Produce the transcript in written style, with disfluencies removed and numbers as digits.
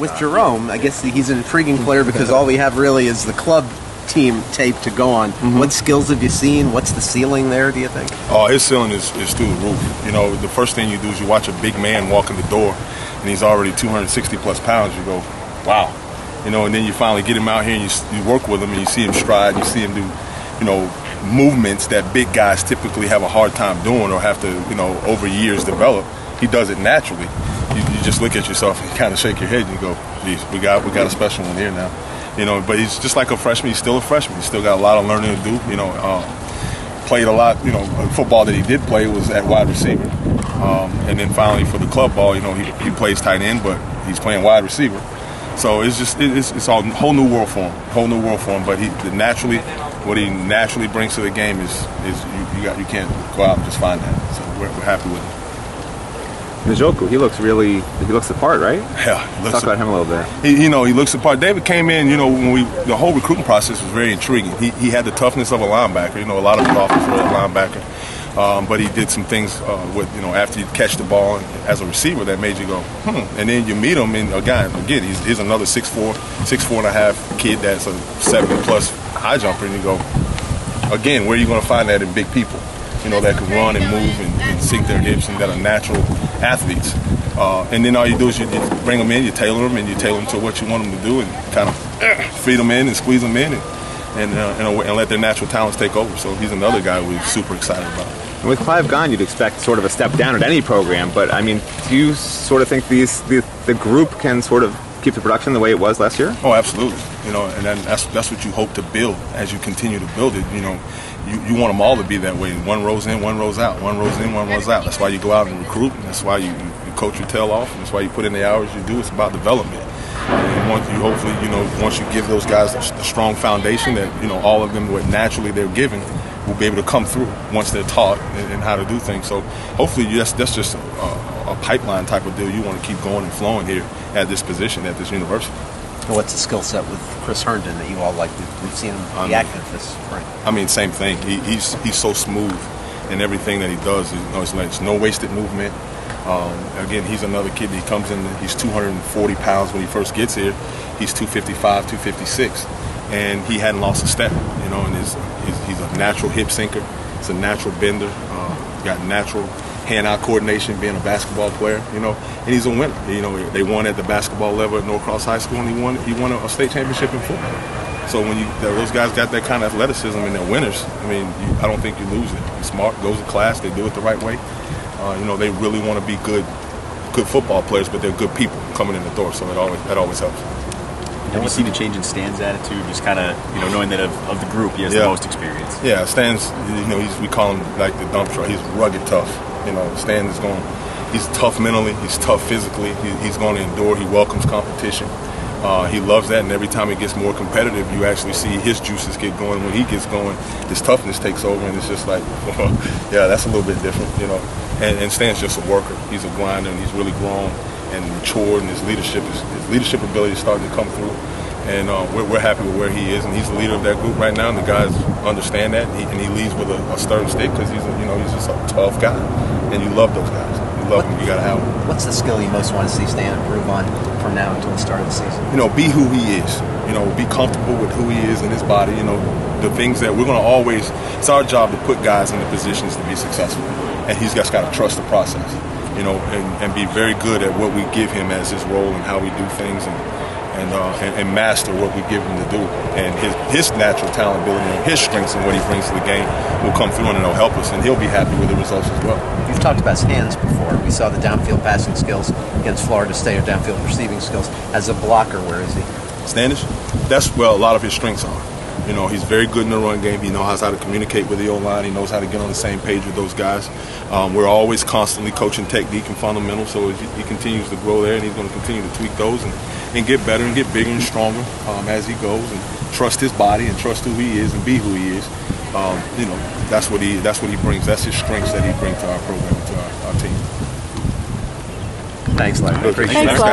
With Jerome, I guess he's an intriguing player because all we have really is the club team tape to go on. What skills have you seen? What's the ceiling there, do you think? Oh, his ceiling is through the roof. You know, the first thing you do is you watch a big man walk in the door, and he's already 260-plus pounds. You go, wow. You know, and then you finally get him out here, and you work with him, and you see him stride, and you see him do, you know, movements that big guys typically have a hard time doing or have to, you know, over years develop. He does it naturally. You just look at yourself and kind of shake your head and you go, geez, we got a special one here now. You know, but he's just like a freshman. He's still a freshman. He's still got a lot of learning to do. You know, played a lot. You know, football that he did play was at wide receiver, and then finally for the club ball, you know, he plays tight end, but he's playing wide receiver. So it's just it's a whole new world for him. But what he naturally brings to the game is you can't go out and just find that. So we're happy with him. Njoku, he looks the part, right? Yeah. Talk about him a little bit. He looks the part. David came in, you know, when the whole recruiting process was very intriguing. He had the toughness of a linebacker. You know, a lot of people offer for a linebacker. But he did some things with, you know, after you catch the ball as a receiver that made you go, And then you meet him, and again, he's another 6'4" and a half kid that's a 70+ high jumper, and you go, again, where are you going to find that in big people? You know, that can run and move and sink their hips and that are natural athletes. And then all you do is you bring them in, you tailor them, and you tailor them to what you want them to do, and kind of feed them in and squeeze them in and let their natural talents take over. So he's another guy we're super excited about. And with Clive gone, you'd expect sort of a step down at any program, but I mean, do you sort of think the group can sort of keep the production the way it was last year? Oh, absolutely. You know, and then that's what you hope to build as you continue to build it. You know, you want them all to be that way. One rows in, one rows out. One rows in, one rows out. That's why you go out and recruit, and that's why you coach your tail off, and that's why you put in the hours you do. It's about development. And hopefully, you know, once you give those guys a strong foundation that, you know, all of them, what naturally they're given, will be able to come through once they're taught and how to do things. So hopefully that's just a pipeline type of deal. You want to keep going and flowing here at this position at this university. What's the skill set with Chris Herndon that you all like? We've seen him be active this spring. I mean, same thing. He's so smooth in everything that he does. There's no wasted movement. Again, he's another kid. He comes in. He's 240 pounds when he first gets here. He's 255, 256, and he hadn't lost a step. You know, and he's a natural hip sinker. He's a natural bender. Got natural hand-eye coordination, being a basketball player, you know, and he's a winner. You know, they won at the basketball level at Norcross High School, and he won a state championship in football. So when those guys got that kind of athleticism and they're winners, I mean, I don't think you lose it. They're smart, goes to class, they do it the right way. You know, they really want to be good football players, but they're good people coming in the door. So that always helps. Have you seen a change in Stan's attitude, just kind of, you know, knowing that of the group, he has the most experience? Yeah, Stan's, you know, we call him like the dump truck. He's rugged tough. You know, Stan is he's tough mentally, he's tough physically, he's going to endure, he welcomes competition. He loves that, and every time it gets more competitive, you actually see his juices get going. When he gets going, his toughness takes over, and it's just like, well, yeah, that's a little bit different, you know. And Stan's just a worker. He's a grinder, and he's really grown and matured, and his leadership ability is starting to come through. And we're happy with where he is, and he's the leader of that group right now. And the guys understand that, and he leads with a stern stick because he's just a tough guy, and you love those guys. You love them. You gotta have them. What's the skill you most want to see Stan improve on from now until the start of the season? You know, be who he is. You know, be comfortable with who he is in his body. You know, the things that we're gonna always. It's our job to put guys in the positions to be successful, and he's just got to trust the process. You know, and be very good at what we give him as his role and how we do things, and master what we give him to do. And his natural talent, ability, and his strengths and what he brings to the game will come through, and it'll help us, and he'll be happy with the results as well. You've talked about his hands before. We saw the downfield passing skills against Florida State, or downfield receiving skills. As a blocker, where is he? Standish? That's where a lot of his strengths are. You know, he's very good in the run game. He knows how to communicate with the O-line. He knows how to get on the same page with those guys. We're always constantly coaching technique and fundamentals, so he continues to grow there, and he's going to continue to tweak those and get better and get bigger and stronger as he goes, and trust his body and trust who he is and be who he is. You know, that's what he brings. That's his strengths that he brings to our program, to our team. Thanks, Larry. Appreciate it.